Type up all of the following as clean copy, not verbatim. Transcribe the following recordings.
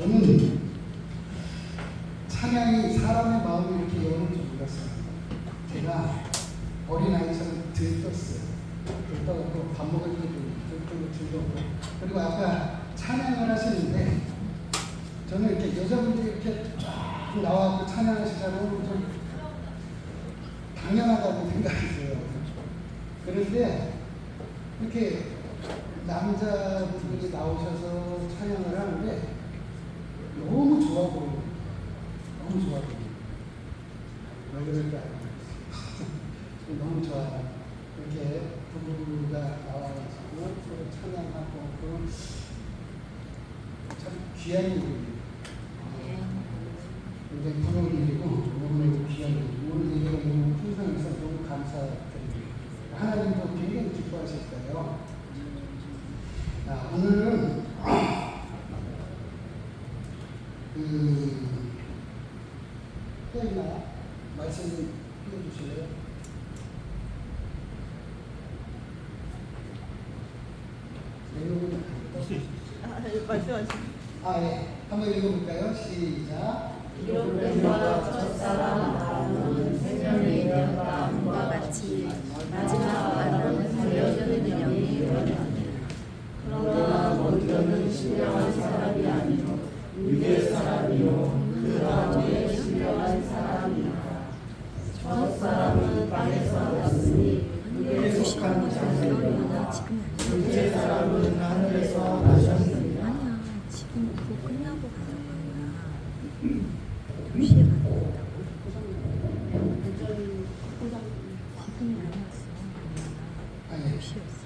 저는 찬양이 사람의 마음을 이렇게 여는 줄 몰랐어요. 제가 어린아이처럼 들떴어요. 들떠갖고 밥 먹을 때도 들떠고 그리고 아까 찬양을 하시는데 저는 이렇게 여자분들이 이렇게 쫙 나와서 찬양하시자면 좀 당연하다고 생각했어요. 그런데 이렇게 남자분들이 나오셔서 찬양을 하는데 너무 좋아 보여요. 너무 좋아 보여요. 왜 그럴까? 너무 좋아요. 이렇게 부부가 나와가지고 서로 찬양하고 그런 참 귀한 일이에요. 굉장히 부러운 일이고 너무 귀한 일이고 오늘 예배가 너무 풍성해서 너무 감사드립니다. 하나님도 굉장히 기뻐하실 거예요. 오늘은 또 말씀 띄워주실래요? 말씀하시죠. 예. 한번 읽어볼까요? 시작. 기록된 바 첫사람 아담은 생명이 되었다함과 같이 마지막 아담은 살려주는 영이 되었다. 그러나 먼저는 신령한 사람이 아니요 육의 사람이요 그 다음에 신령한 사람이라. 첫사람은 땅에서 났으니 그에 속한 자들이요 육의 사람은 하늘에서 나셨느니라. 아니야, 지금 그거 끝나고 가는 거야. 2시에 가는 거다고. 지금이 아니었어. 아니. 2시였어.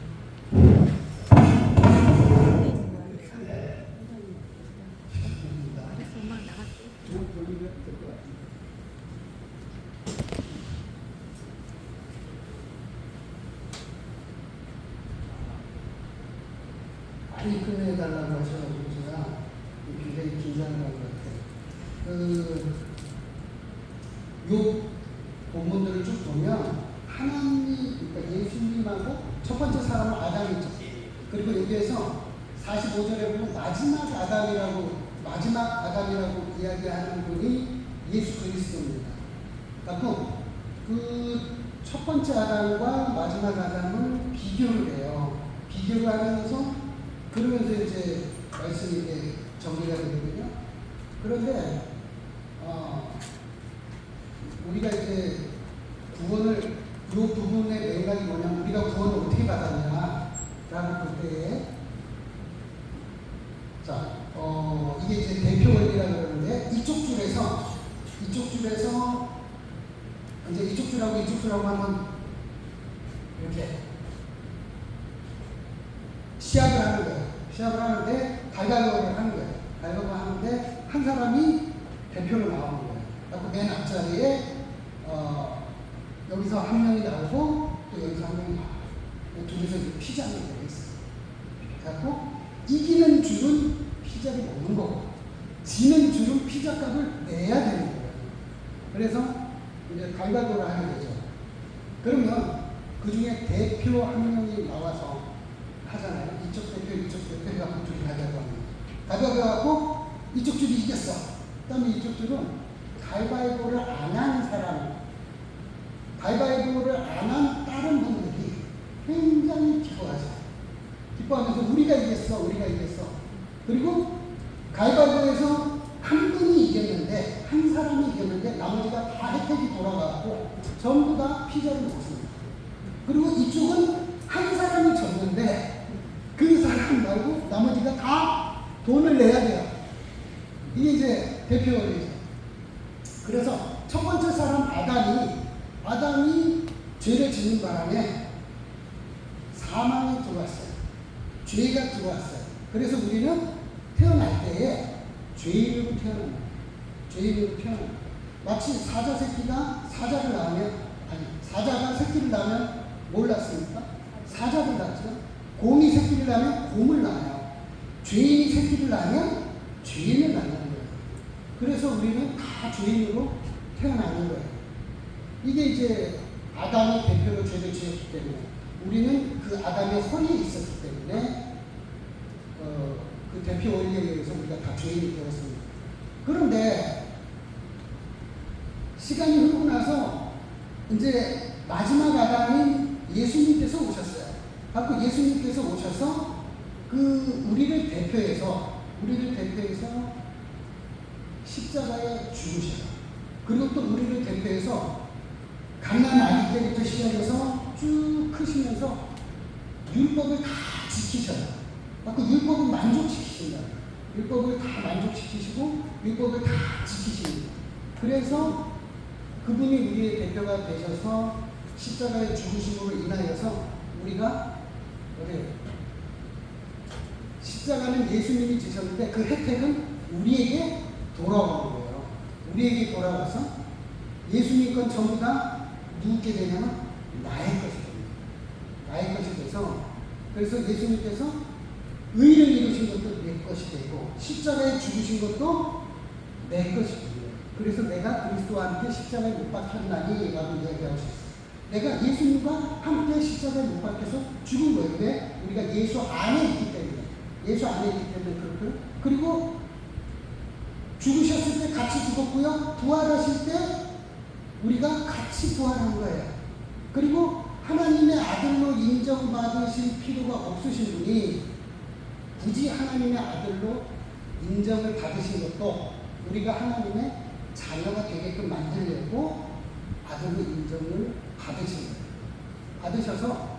그래서 막 나갔대. 많이 끝내달라고 하셔가지고 제가 굉장히 긴장을 한 것 같아요. 요 본문들을 쭉 보면 하나님이, 그러니까 예수님하고 첫 번째 사람은 아담이죠. 그리고 여기에서 45절에 보면 마지막 아담이라고 이야기하는 분이 예수 그리스도입니다. 그러니까 그 첫 번째 아담과 마지막 아담을 비교를 해요. 비교를 하면서 그러면서 이제 말씀이 이렇게 정리가 되거든요. 그런데 우리가 이제 구원을 이 부분의 맥락이 뭐냐면 우리가 구원을 어떻게 받았냐라고 볼 때에 이게 이제 대표 원리라고 그러는데 이쪽 줄에서 이제 이쪽 줄하고 하면 이렇게 시합을 하는 거예요. 시합을 하는데 가위바위보를 하는 거예요. 가위바위보 하는데 한 사람이 대표로 나오는 거예요. 그리고 맨 앞자리에 여기서 한 명이 나오고 또 여기서 한 명이 나와요. 둘이서 이제 피자를 되어 있어요. 그래서 이기는 줄은 피자를 먹는 거고 지는 줄은 피자 값을 내야 되는 거예요. 그래서 이제 가위바위보를 하게 되죠. 그러면 그 중에 대표 한 명이 나와서 하잖아요. 이쪽 대표 해갖고 둘이 가위바위보 하는 거예요. 가위바위보 해갖고 이쪽 줄이 이겼어. 그 다음에 이쪽 줄은 가위바위보를 안 한 사람, 가위바위보를 안 한 다른 분들이 굉장히 기뻐하죠. 기뻐하면서 우리가 이겼어. 그리고 가위바위보에서 한 분이 이겼는데, 한 사람이 이겼는데 나머지가 다 혜택이 돌아가고 전부 다 피자를 먹습니다. 그리고 이쪽은 한 사람이 졌는데 그 사람 말고 나머지가 다 돈을 내야 돼요. 이게 이제 대표 원리죠. 그래서 첫 번째 사람 아담이 죄를 짓는 바람에 사망이 들어왔어요. 죄가 들어왔어요. 그래서 우리는 태어날 때에 죄인으로 태어납니다. 마치 사자 새끼가 사자가 새끼를 낳으면 뭘 낳습니까? 사자를 낳죠. 곰이 새끼를 낳으면 곰을 낳아요. 죄인이 새끼를 낳으면 죄인을 낳는 거예요. 그래서 우리는 다 죄인으로 태어나는 거예요. 이게 이제 아담이 대표로 죄를 지었기 때문에 우리는 그 아담의 허리에 있었기 때문에 그 대표 원리에 의해서 우리가 다 죄인이 되었습니다. 그런데 시간이 흐르고 나서 이제 마지막 아담인 예수님께서 오셨어요. 그래서 예수님께서 오셔서 그 우리를 대표해서 십자가에 죽으셔요. 그리고 또 우리를 대표해서 갓난 아기 때부터 시작해서 쭉 크시면서 율법을 다 지키셔요. 그래서 율법을 만족시키신다. 율법을 다 만족시키시고 율법을 다 지키십니다. 그래서 그분이 우리의 대표가 되셔서 십자가에 죽으심으로 인하여서 우리가 십자가는 예수님이 지셨는데 그 혜택은 우리에게 돌아오는 거예요. 우리에게 돌아와서 예수님 건 전부 다 누구게 되냐면 나의 것이 됩니다. 나의 것이 돼서 그래서 예수님께서 의를 이루신 것도 내 것이 되고 십자가에 죽으신 것도 내 것이 됩니다. 그래서 내가 그리스도와 함께 십자가에 못 박혔나니 라고 이야기할 수 있어요. 내가 예수님과 함께 십자가에 못 박혀서 죽은 거예요. 왜? 우리가 예수 안에 있기 때문에. 예수 안에 있기 때문에 그렇고요. 그리고 죽으셨을 때 같이 죽었고요. 부활하실 때 우리가 같이 부활한 거예요. 그리고 하나님의 아들로 인정받으실 필요가 없으신 분이 굳이 하나님의 아들로 인정을 받으신 것도 우리가 하나님의 자녀가 되게끔 만들려고 아들로 인정을 받으신 거예요. 받으셔서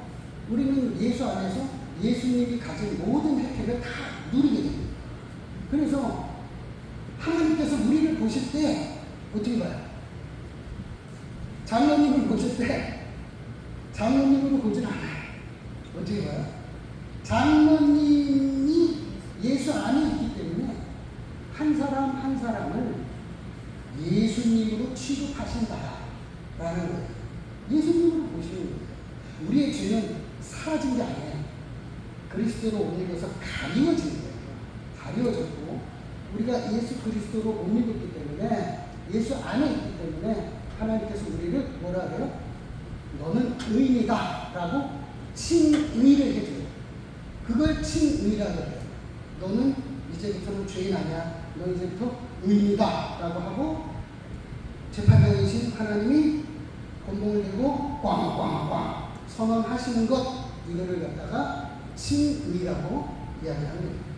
우리는 예수 안에서 예수님이 가진 모든 혜택을 다 누리게 됩니다. 그래서 하나님께서 우리를 보실 때 어떻게 봐요? 장로님을 보실 때 장로님으로 보질 않아요. 어떻게 봐요? 장로님이 예수 안에 있기 때문에 한 사람 한 사람을 예수님으로 취급하신다라는 거예요. 예수님으로 보시는 거예요. 우리의 죄는 사라진 게 아니에요. 그리스도로 옷 입어서 가리워진 거예요. 가리워졌고 우리가 예수 그리스도로 옷 입었기 때문에 예수 안에 있기 때문에 하나님께서 우리를 뭐라 해요? 너는 의인이다 라고 칭의를 해줘요. 그걸 칭의라고 해요. 너는 이제부터는 죄인 아니야. 너 이제부터 의인이다 라고 하고 재판장이신 하나님이 곤봉을 들고 꽝꽝꽝 선언하시는 것 이거를 갖다가 칭의라고 이야기하는 거예요.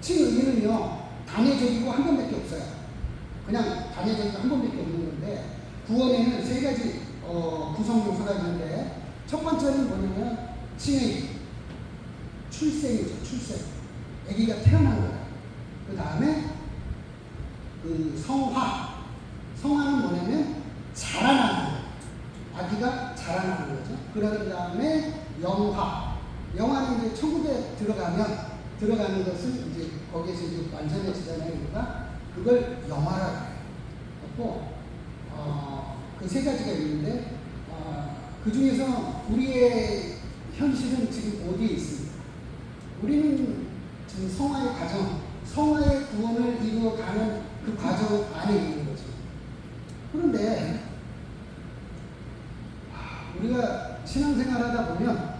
칭의는요 단회적이고 한 번밖에 없어요. 그냥 단회적이고 한 번밖에 없는 건데 구원에는 세 가지 구성 요소가 있는데 첫 번째는 뭐냐면 칭의 출생이죠. 출생. 아기가 태어난 거예요. 그 다음에 그 성화. 성화는 뭐냐면 자라나는 거예요. 아기가 자라나는 거죠. 그런 다음에 영화. 영화는 이제 천국에 들어가는 것을 이제 거기에서 이제 완전해지잖아요. 우리가 그걸 영화라고 해요. 그리고 그 세 가지가 있는데 그 중에서 우리의 현실은 지금 어디에 있습니까? 우리는 지금 성화의 과정, 성화의 구원을 이루어가는 그 과정 안에 있는 거죠. 그런데 우리가 신앙생활하다 보면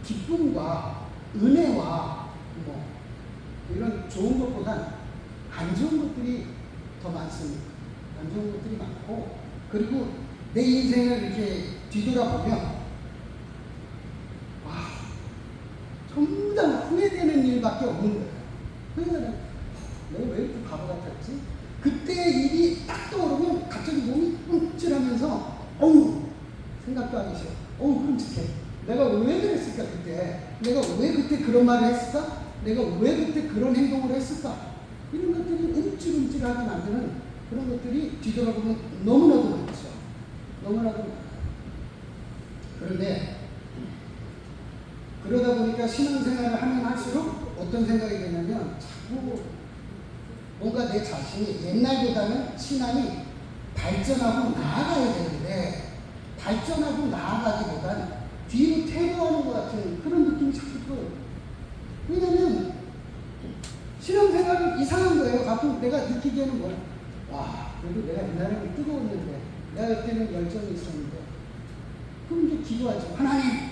기쁨과 은혜와 뭐 이런 좋은 것보단 안 좋은 것들이 더 많습니다. 안 좋은 것들이 많고 그리고 내 인생을 이렇게 뒤돌아보면 와 전부 다 후회되는 일밖에 없는 거예요. 후회되는 내가 왜 이렇게 바보 같았지? 그때 일이 딱 떠오르면 갑자기 몸이 움찔하면서 어우 생각도 하기 싫어. 어우 끔찍해. 내가 왜 그랬을까 그때? 내가 왜 그때 그런 말을 했을까? 내가 왜 그때 그런 행동을 했을까? 이런 것들이 움찔움찔하게 만드는 그런 것들이 뒤돌아보면 너무나도 많죠. 너무나도 많아요. 그런데 그러다 보니까 신앙생활을 하면 할수록 어떤 생각이 드냐면 자꾸 뭔가 내 자신이 옛날보다는 신앙이 발전하고 나아가야 되는데 발전하고 나아가기보다는 뒤로 퇴보하는 것 같은 그런 느낌이 자꾸 들어요. 왜냐면 신앙생활은 이상한 거예요. 가끔 내가 느끼기에는 뭐야? 와, 그래도 내가 옛날에는 뜨거웠는데 내가 그때는 열정이 있었는데 그럼 이제 기도하죠. 하나님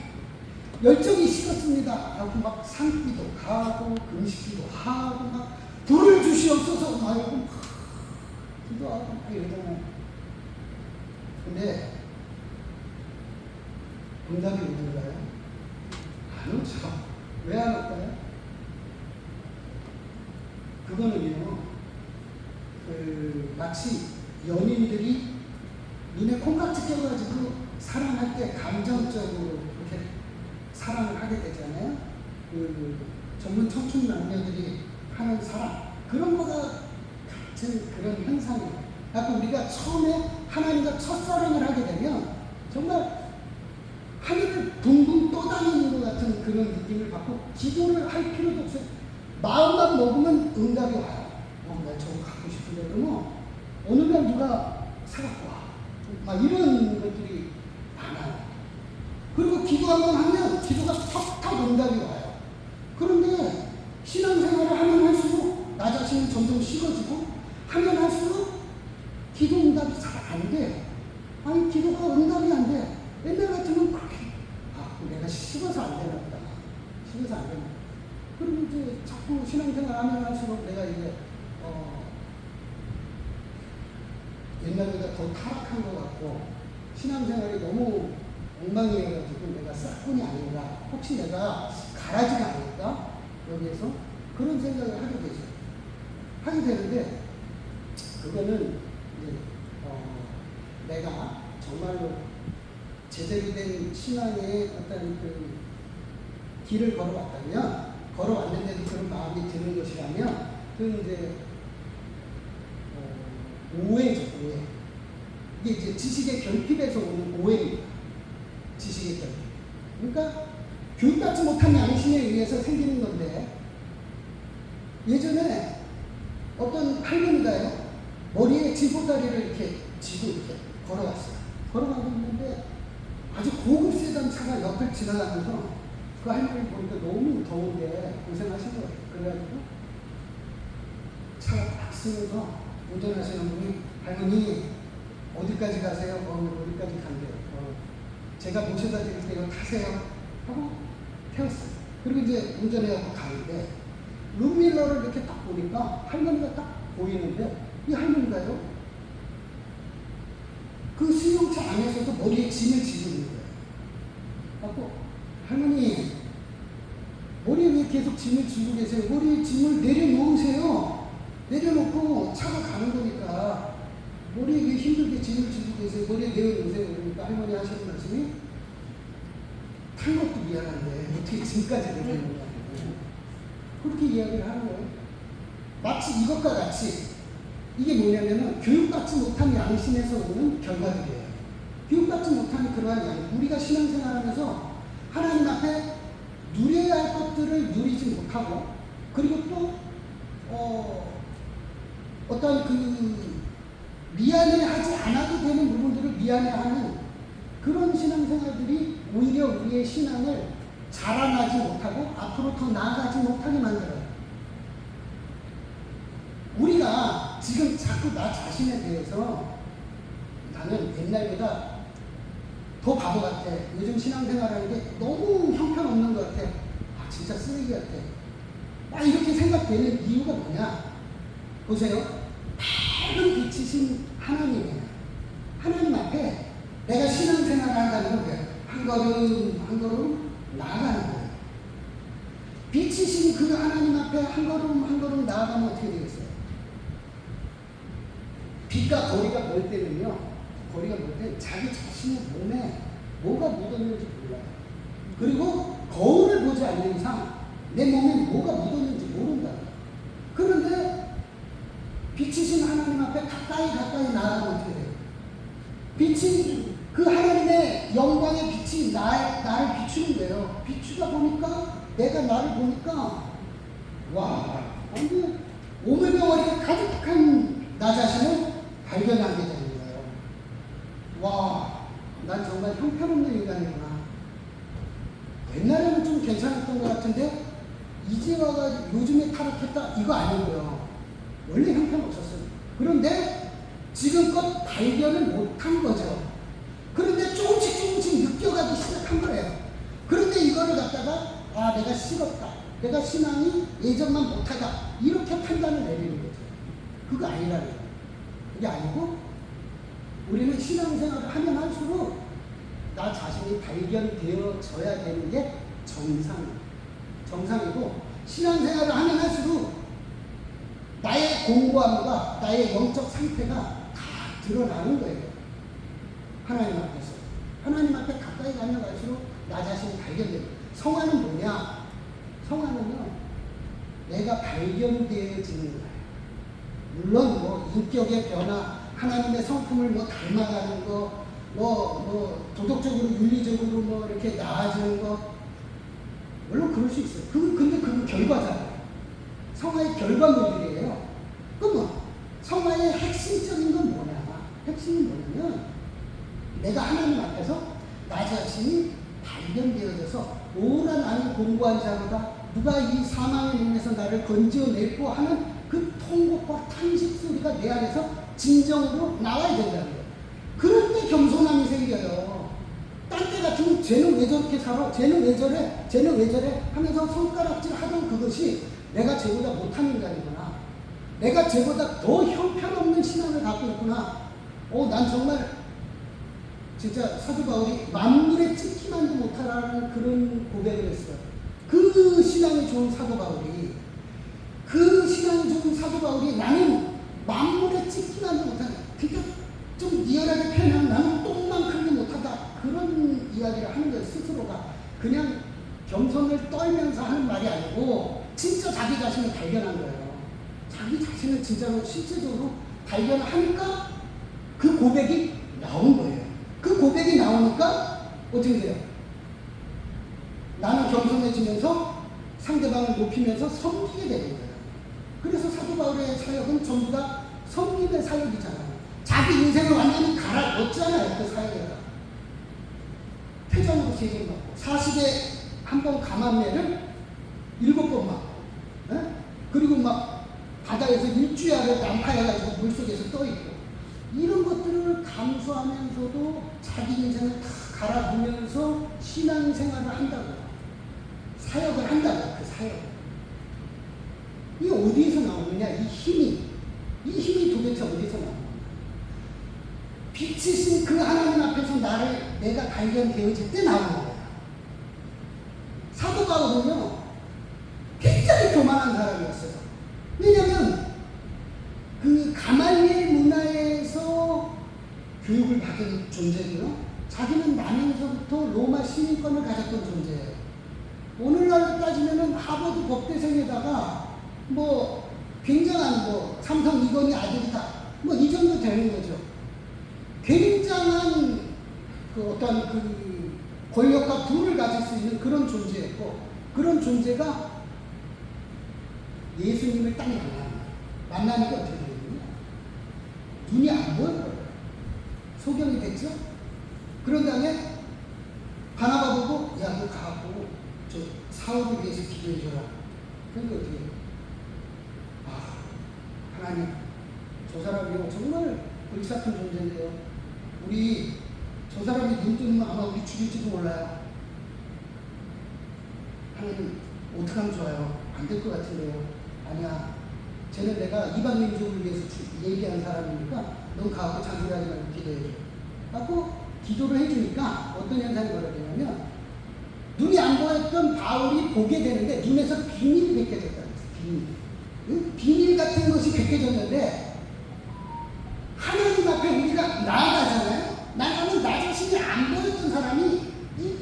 열정이 식었습니다 하고 막 산기도 가고 금식기도 하고 막 불을 주시옵소서 막 이러고 막 기도하고 막 이러잖아요. 근데 응답이 오는가요? 안 오죠. 왜 안 올까요? 그거는요, 마치 연인들이 눈에 콩깍지 껴가지고 사랑할 때 감정적으로 그렇게 사랑을 하게 되잖아요. 젊은 청춘 남녀들이 하는 사랑, 그런 거가 같은 그런 현상이에요. 그러니까 우리가 처음에 하나님과 첫사랑을 하게 되면 정말 하늘을 붕붕 떠다니는 것 같은 그런 느낌을 받고 기도를 할 필요도 없어요. 마음만 먹으면 응답이 와요. 나 저거 갖고 싶은데 그러면 어느 날 누가 사갖고 와. 막 이런 것들이 많아요. 그리고 기도하면 하면 기도가 턱턱 응답이 와요. 그런데 신앙생활을 하면 할수록 나 자신은 점점 식어지고 하면 할수록 기도 응답이 잘 안 돼. 아니 기도가 응답이 안 돼. 옛날 같으면 그렇게 내가 식어서 안 되나 보다. 식어서 안 되나. 그리고 이제 자꾸 신앙생활 하면 할수록 내가 이제 옛날보다 더 타락한 것 같고 신앙생활이 너무 엉망이어가지고 내가 싹군이 아닌가, 혹시 내가 가라지가 아닐까 여기에서 그런 생각을 하게 되죠. 하게 되는데 그거는 이제 내가 정말로 제대로 된 신앙의 어떤 그 길을 걸어왔는데도 그런 마음이 드는 것이라면 그건 이제 오해죠, 오해. 이게 이제 지식의 결핍에서 오는 오해입니다. 지식의 결핍. 그러니까 교육받지 못한 양심에 의해서 생기는 건데 예전에 어떤 할머니가요 머리에 진보다리를 이렇게 쥐고 이렇게 걸어갔어요. 걸어가고 있는데 아주 고급 세단 차가 옆을 지나가면서 그 할머니를 보니까 너무 더운데 고생하신 거예요. 그래가지고 차가 딱 쓰면서 운전하시는 분이 할머니 어디까지 가세요? 어디까지 간대요. 제가 모셔다 드릴게요. 타세요. 하고 태웠어요. 그리고 이제 운전해가지고 가는데 룸밀러를 이렇게 딱 보니까 할머니가 딱 보이는데 이 할머니가요 그 승용차 안에서도 머리에 짐을 지고 있는 거예요. 그래서 할머니 머리에 왜 계속 짐을 지고 계세요? 머리에 짐을 내려놓으세요. 내려놓고 차가 가는 거니까 머리에 왜 힘들게 짐을 지고 계세요? 머리에 내려놓으세요. 그러니까 할머니 하시는 말씀이 탄 것도 미안한데 어떻게 짐까지 내려놓냐고 그렇게 이야기를 하는 거예요. 마치 이것과 같이 이게 뭐냐면은 교육받지 못한 양심에서 오는 결과들이에요. 교육받지 못한 그러한 양심. 우리가 신앙생활하면서 하나님 앞에 누려야 할 것들을 누리지 못하고 그리고 또 어떤 그 미안해하지 않아도 되는 부분들을 미안해하는 그런 신앙생활들이 오히려 우리의 신앙을 자라나지 못하고 앞으로 더 나아가지 못하게 만들어요. 우리가 지금 자꾸 나 자신에 대해서 나는 옛날보다 더 바보 같아. 요즘 신앙생활하는 게 너무 형편없는 것 같아. 진짜 쓰레기 같아. 막 이렇게 생각되는 이유가 뭐냐? 보세요. 밝은 빛이신 하나님이에요. 하나님 앞에 내가 신앙생활을 한다는 건 뭐예요? 한 걸음 한 걸음 나아가는 거예요. 빛이신 그 하나님 앞에 한 걸음 한 걸음 나아가면 어떻게 되겠어요? 빛과 거리가 멀 때는요, 거리가 멀 때 자기 자신의 몸에 뭐가 묻었는지 몰라요. 그리고 거울을 보지 않는 이상 내 몸에 뭐가 묻었는지 모른다. 그런데 빛이신 하나님 앞에 가까이 나아가면 어떻게 돼요? 빛이 그 하나님의 영광의 빛이 나를 비추는 거예요. 비추다 보니까 내가 나를 보니까 와, 완전 오물병아리가 가득한 나 자신을 발견하게 되는 거예요. 와, 난 정말 형편없는 인간이구나. 옛날에는 좀 괜찮았던 것 같은데 이제 와가지고 요즘에 타락했다 이거 아니고요. 원래 형편없었어요. 그런데 지금껏 발견을 못한 거죠. 그런데 조금씩 느껴가기 시작한 거예요. 그런데 이거를 갖다가 아 내가 식었다, 내가 신앙이 예전만 못하다 이렇게 판단을 내리는 거죠. 그거 아니라는 거예요. 그게 아니고 우리는 신앙생활을 하면 할수록 나 자신이 발견되어져야 되는 게 정상이고 신앙생활을 하면 할수록 나의 공고함과 나의 영적 상태가 다 드러나는 거예요. 하나님 앞에서. 하나님 앞에 가까이 가면 갈수록 나 자신이 발견돼요. 성화는 뭐냐? 성화는요, 내가 발견되어지는 거예요. 물론 뭐 인격의 변화, 하나님의 성품을 뭐 닮아가는 거, 뭐 도덕적으로 윤리적으로 뭐 이렇게 나아지는 거, 물론 그럴 수 있어요. 근데 그건 결과잖아요. 성화의 결과물들이에요. 그러면 성화의 핵심적인 건 뭐냐? 핵심이 뭐냐면 내가 하나님 앞에서 나 자신이 발견되어져서 오라 나는 공고한 자로다. 누가 이 사망의 몸에서 나를 건져내고 하는 그 통곡과 탄식 소리가 내 안에서 진정으로 나와야 된다는 거예요. 그럴 때 겸손함이 생겨요. 딴 때 같으면 쟤는 왜 저렇게 살아? 쟤는 왜 저래? 쟤는 왜 저래? 하면서 손가락질 하던 그것이 내가 쟤보다 못한 인간이구나. 내가 쟤보다 더 형편없는 신앙을 갖고 있구나. 난 정말 진짜 사도 바울이 만물에 찍기만도 못하라는 그런 고백을 했어요. 그 신앙이 좋은 사도 바울이 나는 만물에 찍기만도 못하다. 그러니까 좀 리얼하게 표현하면 나는 똥만큼도 못하다. 그런 이야기를 하는 거예요. 스스로가. 그냥 겸손을 떨면서 하는 말이 아니고 진짜 자기 자신을 발견한 거예요. 자기 자신을 진짜로 실제적으로 발견하니까 그 고백이 나온 거예요. 그 고백이 나오니까 어떻게 돼요? 나는 겸손해지면서 상대방을 높이면서 섬기게 되는 거예요. 그래서 사도 바울의 사역은 전부 다 섬김의 사역이잖아요. 자기 인생을 완전히 갈아넣었잖아요. 그 사역에다가. 퇴장으로 세금받고 40에 한 번 감암매를 7번 맞고, 그리고 막 바다에서 일주일을 난파해가지고 물속에서 떠있고, 이런 것들을 감수하면서도 자기 인생을 다 갈아보면서 신앙생활을 한다고요. 사역을 한다고요. 그 사역. 이게 어디에서 나오느냐? 이 힘이 도대체 어디서 나오느냐? 빛이신 그 하나님 앞에서 내가 발견되어질 때 나오는 거예요. 사도 바울은요, 굉장히 교만한 사람이었어요. 왜냐면 그 가말리엘 문화에서 교육을 받은 존재고요. 자기는 나면서부터 로마 시민권을 가졌던 존재예요. 오늘날로 따지면은 하버드 법대생에다가 뭐 굉장한 뭐 삼성 이건희 아들이다. 뭐 이 정도 되는 거죠. 굉장한 그 어떤 그 권력과 부를 가질 수 있는 그런 존재였고, 그런 존재가 예수님을 딱 만나니까 어떻게 되느냐? 눈이 안 보여 거예요. 소경이 됐죠? 그런 다음에 바나바 보고, 야, 너 가고 저 사울을 위해서 기도해줘라. 그러니까 어떻게 해요? 하나님, 저 사람이 정말 골치 아픈 존재인데요. 우리 저 사람이 눈 뜨면 아마 우리 죽일지도 몰라요. 하나님, 어떻게 하면 좋아요? 안 될 것 같은데요. 아니야. 쟤는 내가 이방 민족을 위해서 얘기한 사람이니까 넌 가고 잔소리하지 말고 기도해줘. 하고 기도를 해주니까 어떤 현상이 벌어지냐면 눈이 안 보였던 바울이 보게 되는데 눈에서 비밀이 벗겨졌다는 거예요. 비밀 같은 것이 벗겨졌는데 하나님 앞에 우리가 나아가잖아요. 나가면 나 자신이 안 보였던 사람이 이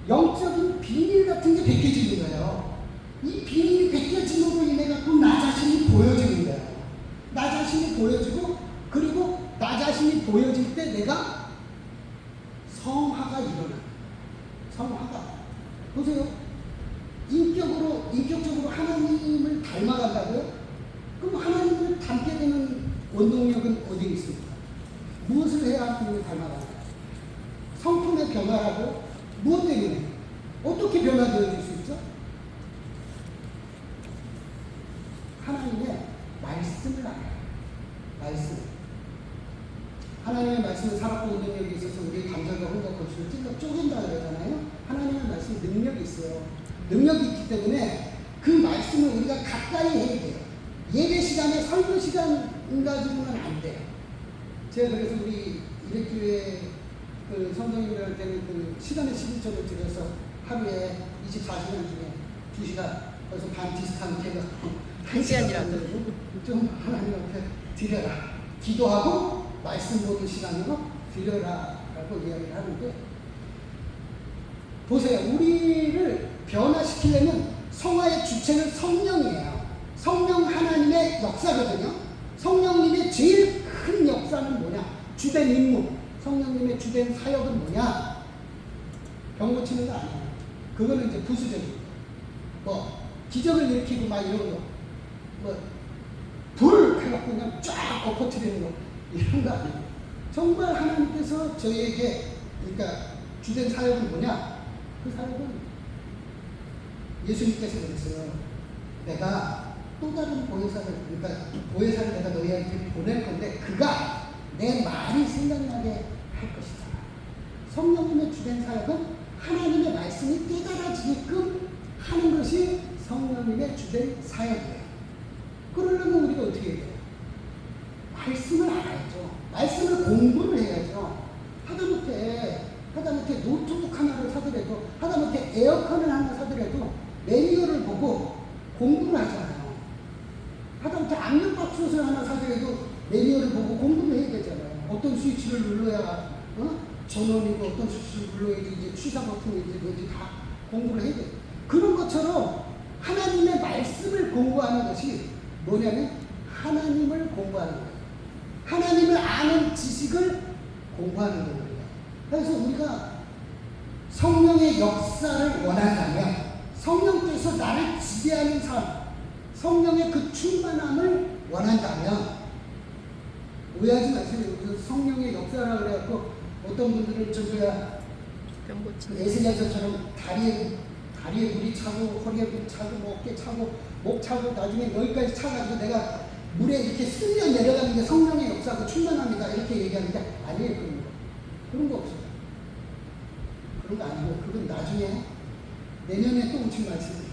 영적인 비밀 같은 게 벗겨지는 거예요. 이 비밀이 벗겨짐으로 인해 갖고 나 자신이 보여지는 거예요. 나 자신이 보여지고, 그리고 나 자신이 보여질 때 내가 성화가 일어나. 성화가. 보세요. 인격적으로 하나님을 닮아간다고요? 그럼 하나님을 닮게 되는 원동력은 어디에 있습니까? 무엇을 해야 하나님을 닮아가나요? 성품의 변화라고? 무엇 때문에? 어떻게 변화되어질 수 있죠? 하나님의 말씀을 알아요. 말씀. 하나님의 말씀은 살았고 능력이 있어서 우리의 감정과 혼과 고집을 찔러 쪼갠다 그러잖아요. 하나님의 말씀은 능력이 있어요. 능력이 있기 때문에 그 말씀을 우리가 가까이 해야 돼요. 예배 시간에 설교 시간 가지고는 안 돼요. 제가 그래서 우리 이래교회 그 성도님들한테는 그 시간의 11조를 드려서 하루에 24시간 중에 2시간 벌써 반 디스카운트 해갖고 1시간이라도 좀 하나님 앞에 드려라. 기도하고 말씀 보는 시간으로 드려라 라고 이야기를 하는데, 보세요. 우리를 변화시키려면 성화의 주체는 성령이에요. 성령 하나님의 역사거든요. 성령님의 제일 큰 역사는 뭐냐? 주된 임무, 성령님의 주된 사역은 뭐냐? 병 고치는 거 아니에요. 그거는 이제 부수적인 거. 뭐 기적을 일으키고 막 이런 거, 뭐 불을 해갖고 그냥 쫙 엎어뜨리는 거, 이런 거 아니에요. 정말 하나님께서 저희에게, 그러니까 주된 사역은 뭐냐? 그 사역은 예수님께서 그랬어요. 내가 또 다른 보혜사를, 그러니까 보혜사를 내가 너희한테 보낼 건데 그가 내 말이 생각나게 할 것이다. 성령님의 주된 사역은 하나님의 말씀이 깨달아지게끔 하는 것이 성령님의 주된 사역이에요. 그러려면 우리가 어떻게 해야 돼요? 말씀을 알아야죠. 말씀을 공부를 해야죠. 하다못해 노트북 하나를 사더라도, 하다못해 에어컨을 하나 사더라도 매뉴얼을 보고 공부를 하잖아요. 하다못해 압력밥솥을 하나 사더라도 매뉴얼을 보고 공부를 해야 되잖아요. 어떤 스위치를 눌러야 전원이고 어떤 스위치를 눌러야 이제 취사 버튼인지 뭔지 다 공부를 해야 돼요. 그런 것처럼 하나님의 말씀을 공부하는 것이 뭐냐면 하나님을 공부하는 거예요. 하나님을 아는 지식을 공부하는 겁니다. 그래서 우리가 성령의 역사를 원한다면, 성령께서 나를 지배하는 삶, 성령의 그 충만함을 원한다면, 오해하지 마세요. 성령의 역사라 그래갖고 어떤 분들은 저기야 병 고치는 에스겔서처럼 다리에 물이 차고 허리에 물이 차고 뭐 어깨 차고 목 차고 나중에 여기까지 차가지고 내가 물에 이렇게 쓸려 내려가는 게 성령의 역사고 충만합니다 이렇게 얘기하는데, 아니에요. 그런 거 없어요. 그런 거 아니고 그건 나중에 내년에 또 오신 말씀이에요.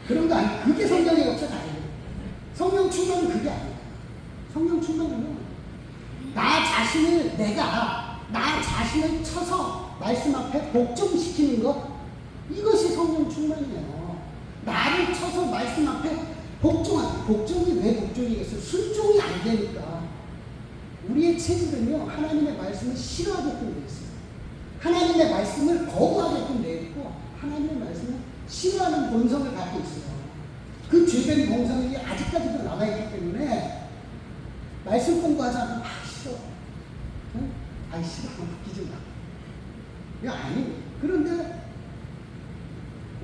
그런 거 아니에요. 그게 성령의 역사가 아니에요. 성령 충만은 그게 아니에요. 성령 충만은 내가 나 자신을 쳐서 말씀 앞에 복종시키는 것, 이것이 성령 충만이에요. 나를 쳐서 말씀 앞에 복종이 왜 복종이겠어요? 순종이 안 되니까. 우리의 체질은요, 하나님의 말씀을 싫어하게끔 되어 있어요. 하나님의 말씀을 거부하게끔 되어 있고, 하나님의 말씀을 싫어하는 본성을 갖고 있어요. 그 죄된 본성이 아직까지도 남아있기 때문에 말씀 공부하지 않으면 싫어. 응? 싫어. 웃기지 마. 이거 아니에요. 그런데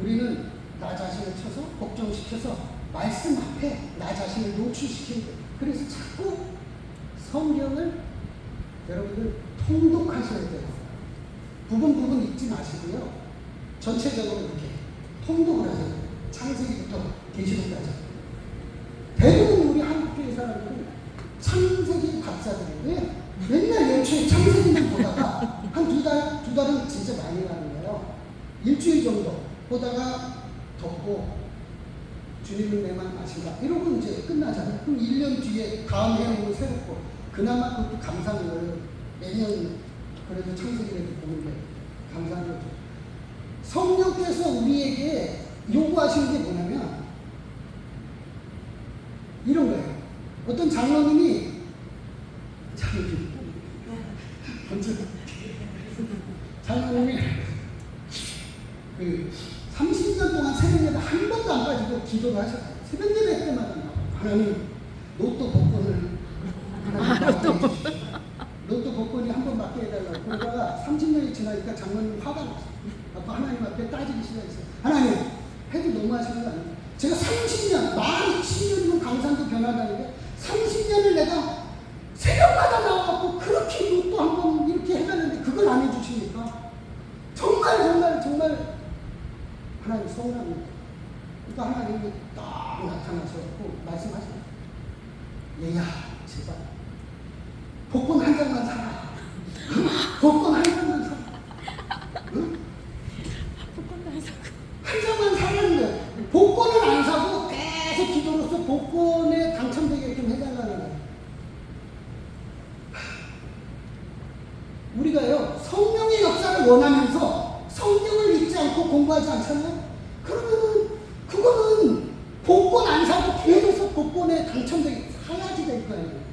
우리는 나 자신을 쳐서 복종시켜서 말씀 앞에 나 자신을 노출시키는 거예요. 그래서 자꾸 성경을 여러분들 통독하셔야 돼요. 부분 읽지 마시고요. 전체적으로 이렇게 통독을 하셔야 돼요. 창세기부터 계시록까지. 대부분 우리 한국교회 사람들은 창세기 박사들인데 맨날 연초에 창세기만 보다가 한 두 달은 진짜 많이 가는 거예요. 일주일 정도 보다가 덮고 주님은 내 맘 아신다 이러고 이제 끝나잖아요. 그럼 1년 뒤에 다음 해는 새롭고, 그나마 그것도 감사한 거예요. 매년 그래도 창세기라도 보는 게 감사한 거죠. 성령께서 우리에게 요구하시는 게 뭐냐면 이런 거예요. 어떤 장로님이 그 30년 동안 새벽예배 한 번도 안 빠지고 기도를 하셨어요. 새벽예배 때마다 하나님 로또 복권을 로또 복권이 한 번 맞게 해달라고. 그러다가 30년이 지나니까 장로님 화가 났어요. 하나님 앞에 따지기 시작했어요. 하나님 해도 너무 하시는 거 아니에요? 제가 30년, 만 10년이면 강산도 변화다는데 30년을 내가 새벽마다 나와갖고 그렇게 로또 한 번 이렇게 해달는데 그걸 안 해주시니까 정말 하나님 서운합니다. 그러니까 하나님이 딱 나타나셔서 말씀하시죠. 얘야, 제발 복권 한 장만 사라. 복권 한 장만 사라. 응? 복권도 안 사고. 한 장만 사라는 거야. 복권은 안 사고 계속 기도로서 복권에 당첨되게 좀 해달라는 거야. 우리가요, 성령의 역사를 원하면서 성경을 읽지 않고 공부하지 않잖아요? 그러면은, 그거는 복권 안 사고 계속 복권에 당첨되게 사야지 될 거 아니에요.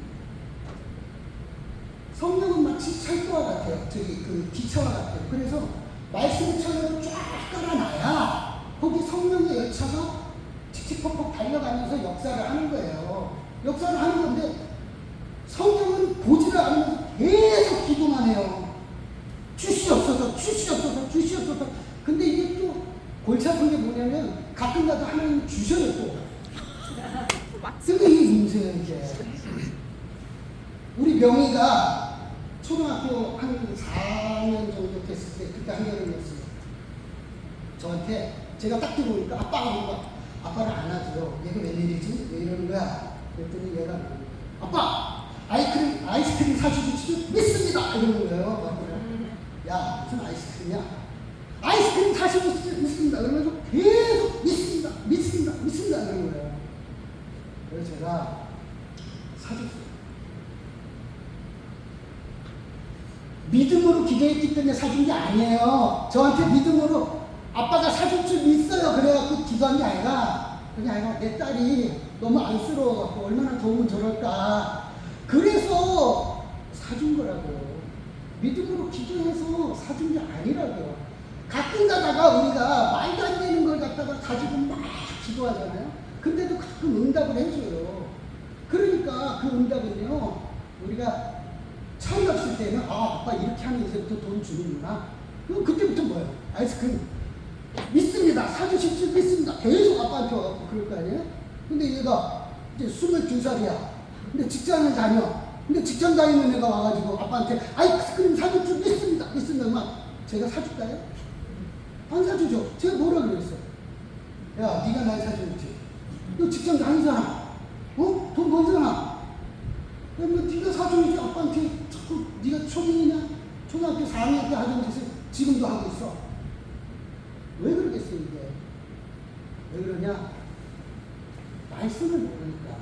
성령은 마치 철도와 같아요. 그 기차와 같아요. 그래서 말씀 천으로 쫙 깔아놔야 거기 성령의 열차가 칙칙폭폭 달려가면서 역사를 하는 거예요. 역사를 하는 건데 성경은 보지를 않으면서 계속 기도만 해요. 주시옵소서, 주시옵소서, 주시옵소서. 근데 이게 또 골치 아픈 게 뭐냐면 가끔 가다 하나님 주셔요 또. 근데 이게 문제예요 이게. 우리 명희가 초등학교 한 4년 정도 됐을 때 그때 한겨울이었어요. 저한테 제가 딱 들어오니까 아빠를 안아줘요. 얘가 웬일이지? 왜 이러는 거야? 그랬더니 얘가 아빠! 아이스크림 사주시지 믿습니다! 이러는 거예요. 야, 무슨 아이스크림이야? 아이스크림 사주시지 믿습니다. 그러면서 계속 믿습니다. 믿습니다. 믿습니다. 이러는 거예요. 그래서 제가 사줬어요. 믿음으로 기도했기 때문에 사준 게 아니에요. 저한테 믿음으로 아빠가 사줄 줄 믿어요. 그래갖고 기도한 게 아니라, 그게 아니라 내 딸이 너무 안쓰러워갖고 얼마나 도움을 줘럴까. 그래서 사준 거라고요. 믿음으로 기도해서 사준 게 아니라고요. 가끔 가다가 우리가 말도 안 되는 걸 갖다가 가지고 막 기도하잖아요. 근데도 가끔 응답을 해줘요. 그러니까 그 응답은요, 우리가 처음 없을 때는 아빠 이렇게 하면 이제부터 돈 주는구나. 그럼 그때부터 뭐예요? 아이스크림 믿습니다. 사주실 줄 믿습니다. 계속 아빠한테 와갖고 그럴 거 아니에요? 근데 얘가 이제 22살이야. 근데 직장을 다녀. 근데 직장 다니는 애가 와가지고 아빠한테 아이스크림 사줄 줄 믿습니다. 믿습니다. 막 제가 사줄까요? 안 사주죠. 제가 뭐라 그랬어요? 야, 네가 날 사줘야지. 너 직장 다니잖아. 어? 돈 벌잖아. 그러면 네가 사줘야지. 아빠한테 자꾸 네가 초딩이냐? 초등학교 4학년 때 하던 짓을 지금도 하고 있어. 왜 그러겠어요 이게? 왜 그러냐? 말씀을 모르니까,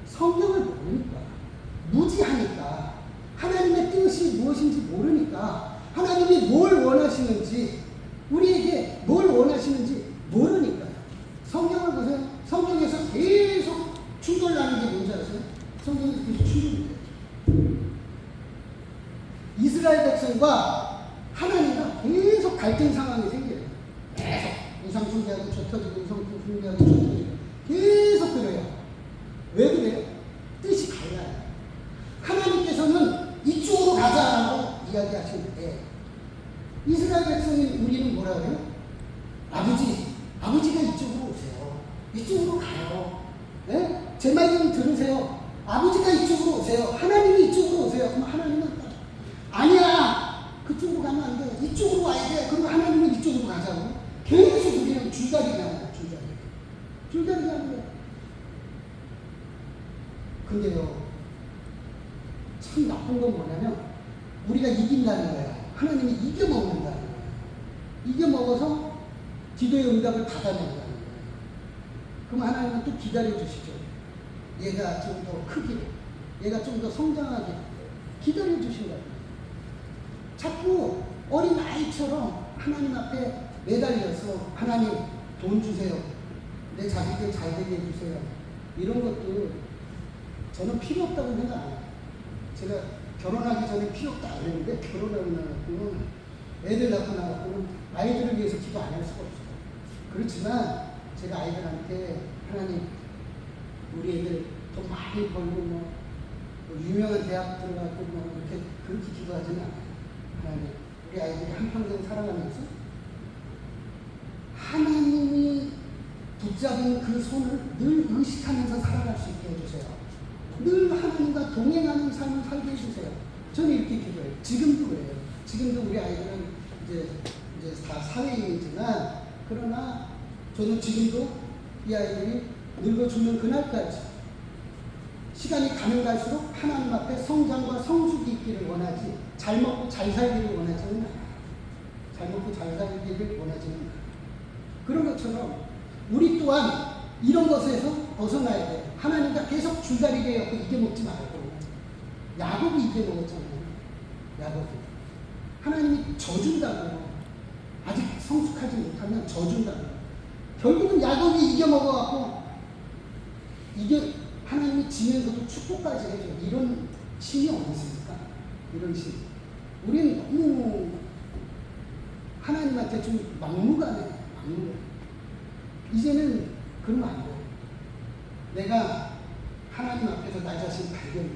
성경을 모르니까, 무지하니까, 하나님의 뜻이 무엇인지 모르니까, 하나님이 뭘 원하시는지, 우리에게 뭘 원하시는지 모르니까요. 성경을 보세요. 성경에서 계속 충돌나는 게 뭔지 아세요? 성경에서 계속 충돌이 돼요. 이스라엘 백성과 하나님과 계속 갈등 상황이 생겨요. 계속 우상 숭배하고 저 터지고 우상 숭배하고 저 터지고 계속 그래요. 왜 그래요? 뜻이 달라요. 하나님께서는 이쪽으로 가자라고 이야기하시는데 이스라엘 백성인 우리는 뭐라 그래요? 아버지가 이쪽으로 오세요. 이쪽으로 가요. 네? 제 말 좀 들으세요. 아버지가 이쪽으로 오세요. 하나님이 이쪽으로 오세요. 그럼 하나님은 아니야. 그쪽으로 가면 안 돼. 이쪽으로 와야 돼. 그럼 하나님은 이쪽으로 가자고. 계속 우리는 줄다리기 하는 거야. 줄다리기 하는 거야. 근데요, 참 나쁜 건 뭐냐면 우리가 이긴다는 거야. 하나님이 이겨먹는다는 거야. 이겨먹어서 기도의 응답을 받아낸다는 거야. 그럼 하나님은 또 기다려주시죠. 얘가 좀 더 크기를, 얘가 좀 더 성장하게 기다려주신다는 거야. 자꾸 어린 아이처럼 하나님 앞에 매달려서 하나님 돈 주세요. 내 자식들 잘 되게 해주세요. 이런 것도 저는 필요 없다고 생각 안 해요. 제가 결혼하기 전에 필요 없다 그랬는데 결혼하고 나갖고는 애들 낳고 나갖고는 아이들을 위해서 기도 안 할 수가 없어요. 그렇지만 제가 아이들한테 하나님 우리 애들 돈 많이 벌고 뭐 유명한 대학 들어가고 뭐 그렇게 기도하지는 않아요. 하나님 우리 아이들이 한평생 살아가면서 하나님이 붙잡은 그 손을 늘 의식하면서 살아갈 수 있게 해주세요. 늘 하나님과 동행하는 삶을 살게 해주세요. 저는 이렇게 기도해요. 지금도 그래요. 지금도 우리 아이들은 이제 다 사회인이지만 그러나 저는 지금도 이 아이들이 늙어 죽는 그날까지 시간이 가면 갈수록 하나님 앞에 성장과 성숙이 있기를 원하지, 잘 먹고 잘 살기를 원하지는 않아요. 잘 먹고 잘 살기를 원하지는 않아요. 그런 것처럼 우리 또한 이런 것에서 벗어나야 돼요. 하나님과 계속 줄다리게 해갖고 이게 먹지 말고. 야곱이 이게 먹었잖아요. 야곱이. 하나님이 져준다고요. 아직 성숙하지 못하면 져준다고요. 결국은 야곱이 이겨 먹어갖고 이게 하나님이 지면서도 축복까지 해줘. 이런 신이 어디 있습니까? 이런 신. 우리는 너무 하나님한테 좀 막무가내. 이제는 그러면 안 돼요. 내가 하나님 앞에서 나 자신 발견.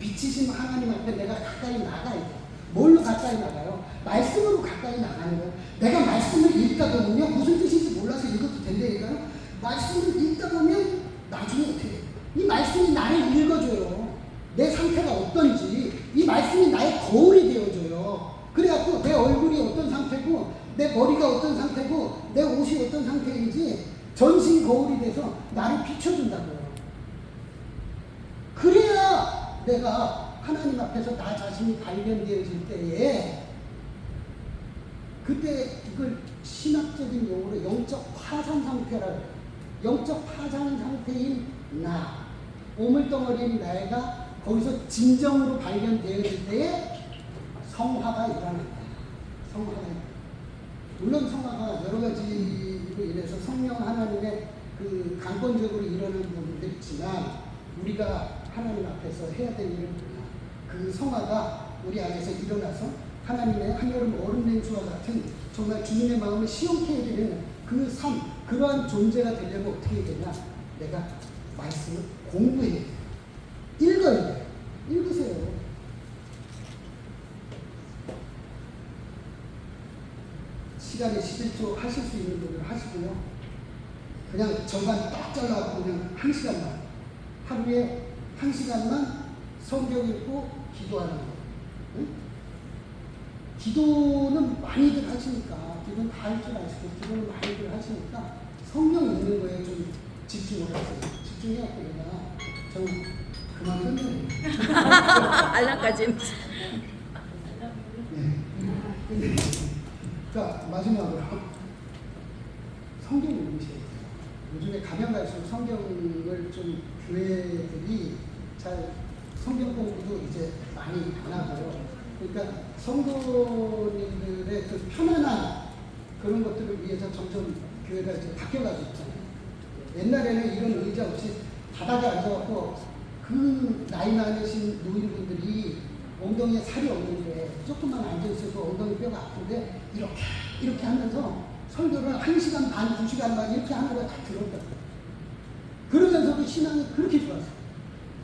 미치신 하나님 앞에 내가 가까이 나가야 돼. 뭘로 가까이 나가요? 말씀으로 가까이 나가는 거예요. 내가 말씀을 읽다 보면 무슨 뜻인지 몰라서 읽어도 된다니까요. 말씀을 읽다 보면 나중에 어떻게 돼요? 이 말씀이 나를 읽어줘요. 내 상태가 어떤지 이 말씀이 나의 거울이 되어줘요. 그래갖고 내 얼굴이 어떤 상태고 내 머리가 어떤 상태고 내 옷이 어떤 상태인지 전신 거울이 돼서 나를 비춰준다고요. 그래야 내가 하나님 앞에서 나 자신이 발견되어질 때에 그때 이걸 신학적인 용어로 영적 파산 상태라고 해요. 영적 파산 상태인 나, 오물덩어리인 나가 거기서 진정으로 발견되어질 때에 성화가 일어난다. 성화가. 물론 성화가 여러 가지로 인해서 성령 하나님의 그 강권적으로 일어나는 부분도 있지만 우리가 하나님 앞에서 해야 될 일은 뭐냐? 그 성화가 우리 안에서 일어나서 하나님의 한여름 얼음 냉수와 같은 정말 주님의 마음을 시원케 해드리는 그 삶, 그러한 존재가 되려면 어떻게 해야 되냐? 내가 말씀을 공부해야 돼요. 읽어야 돼요. 읽으세요. 시간에 11초 하실 수 있는 분들 하시고요. 그냥 정말 딱 잘라갖고 그냥 1시간만, 하루에 1시간만 성경 읽고 기도하는 거예요. 응? 기도는 많이들 하시니까, 기도는 다 할 줄 아시고, 기도는 많이들 하시니까 성경 읽는 거에 좀 집중을 하세요. 집중해갖고 그냥 좀 그만 끝내요. 알람까지. 네. 자, 마지막으로 성경 읽으셔야 돼요. 요즘에 가면 갈수록 성경을 좀 교회들이 잘 성경 공부도 이제 많이 안 하고요. 그러니까 성도님들의 그 편안한 그런 것들을 위해서 점점 교회가 이제 바뀌어가고 있잖아요. 옛날에는 이런 의자 없이 바닥에 앉아갖고 그 나이 많으신 노인분들이 엉덩이에 살이 없는데 조금만 앉아있어도 엉덩이 뼈가 아픈데 이렇게 하면서 설교를 1시간 반, 2시간 반 이렇게 하는 걸 다 들었다고요. 그러면서도 신앙이 그렇게 좋았어요.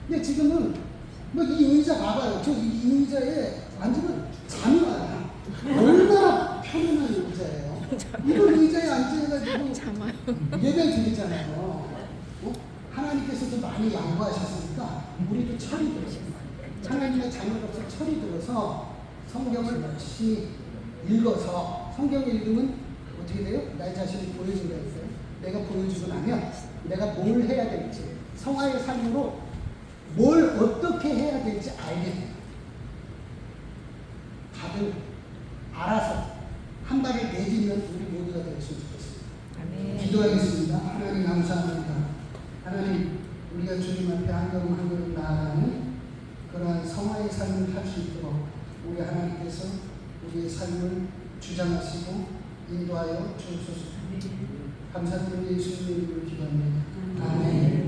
근데 지금은 뭐 이 의자 봐봐요. 저 이 의자에 앉으면 잠이 와요. 얼마나 편안한 의자예요. 이런 의자에 앉아가지고 예배 드리잖아요. 어? 하나님께서도 많이 양보하셨으니까 우리도 철이 들어요. 하나님의 자녀로서 철이 들어서 성경을 열심히 읽어서 성경 읽으면 어떻게 돼요? 나 자신이 보여준다 했어요. 내가 보여주고 나면 내가 뭘 해야 될지 성화의 삶으로 뭘 어떻게 해야 될지 알게 돼요. 다들 알아서 한 발을 내딛는 우리 모두가 되었으면 좋겠습니다. 아멘. 기도하겠습니다. 하나님 감사합니다. 하나님 우리가 주님 앞에 한 걸음 한 걸음 나아가는 그러한 성화의 삶을 살 수 있도록 우리 하나님께서 우리의 삶을 주장하시고 인도하여 주옵소서. 감사드리는 예수님의 이름으로 기도합니다. 아멘.